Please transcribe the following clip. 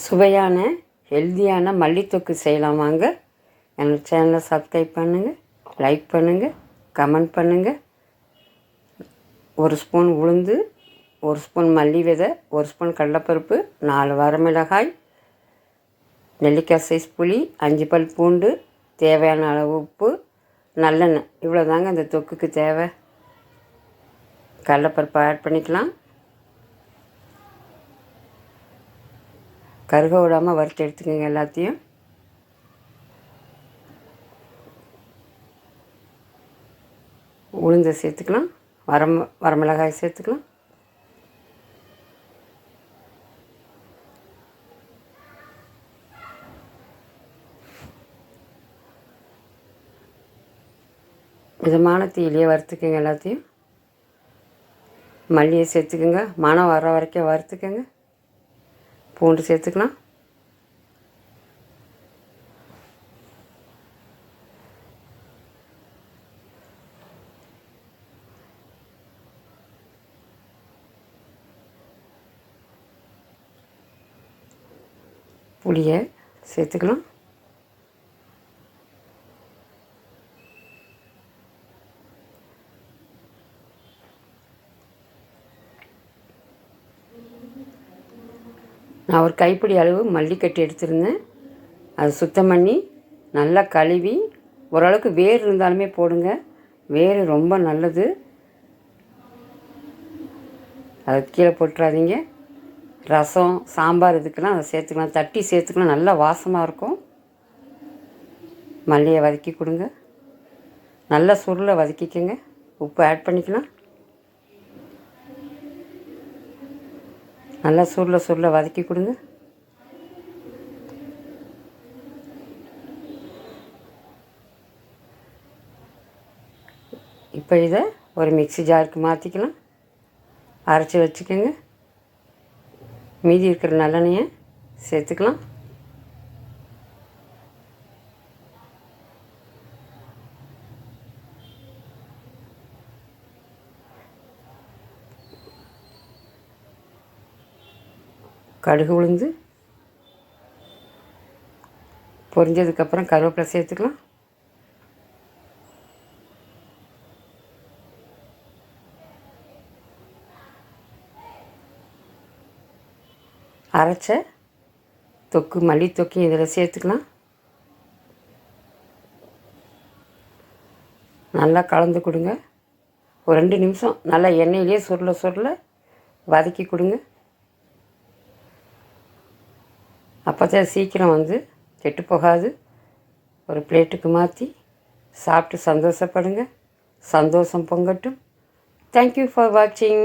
சுவையான ஹெல்தியான மல்லித்தொக்கு செய்யலாம் வாங்க. என்னோடய சேனலை சப்ஸ்கிரைப் பண்ணுங்கள், லைக் பண்ணுங்கள், கமெண்ட் பண்ணுங்கள். 1 ஸ்பூன் உளுந்து, 1 ஸ்பூன் மல்லி விதை, 1 ஸ்பூன் கடலைப்பருப்பு, 4 வரமிளகாய், நெல்லிக்காய் சைஸ் புளி, 5 பல் பூண்டு, தேவையான அளவு உப்பு, நல்லெண்ணெய். இவ்வளோ தாங்க அந்த தொக்குக்கு தேவை. கடலைப்பருப்பை ஆட் பண்ணிக்கலாம். கருக விடாமல் வறுத்து எடுத்துக்கோங்க எல்லாத்தையும். உளுந்தை சேர்த்துக்கலாம், வரமிளகாய் சேர்த்துக்கலாம். மிதமான தீயிலேயே வறுத்துக்கோங்க எல்லாத்தையும். மல்லியை சேர்த்துக்கோங்க, மணம் வர வரைக்கும் வறுத்துக்கோங்க. பூண்டு சேர்த்துக்கலாம். புளியை சேர்த்துக்கலாம். நான் ஒரு கைப்பிடி அளவு மல்லிக்கட்டு எடுத்துருந்தேன். அது சுத்தம் பண்ணி நல்லா கழுவி, ஓரளவுக்கு வேர் இருந்தாலுமே போடுங்க, வேர் ரொம்ப நல்லது. அது கீழே போட்டுறாதீங்க. ரசம், சாம்பார் இதுக்கெல்லாம் அதை சேர்த்துக்கலாம், தட்டி சேர்த்துக்கலாம், நல்லா வாசமாக இருக்கும். மல்லியை வதக்கி கொடுங்க, நல்லா சுருளை வதக்கிக்கோங்க. உப்பு ஆட் பண்ணிக்கலாம். நல்லா சுருளை வதக்கி கொடுங்க. இப்போ இதை ஒரு மிக்ஸி ஜாருக்கு மாற்றிக்கலாம், அரைச்சி வச்சுக்கோங்க. மீதி இருக்கிற நல்லெண்ணெயை சேர்த்துக்கலாம். கடுகு உளுந்து பொரிஞ்சதுக்கப்புறம் கருவேப்பிலை சேர்த்துக்கலாம். அரைச்ச தொக்கு, மல்லி தொக்கு இதில் சேர்த்துக்கலாம். நல்லா கலந்து கொடுங்க. ஒரு 2 நிமிஷம் நல்லா எண்ணெயிலே சுருள வதக்கி கொடுங்க. அப்போ தான் சீக்கிரம் கெட்டு போகாது. ஒரு பிளேட்டுக்கு மாற்றி சாப்பிட்டு சந்தோஷப்படுங்க. சந்தோஷம் பொங்கட்டும். தேங்க்யூ ஃபார் வாட்சிங்.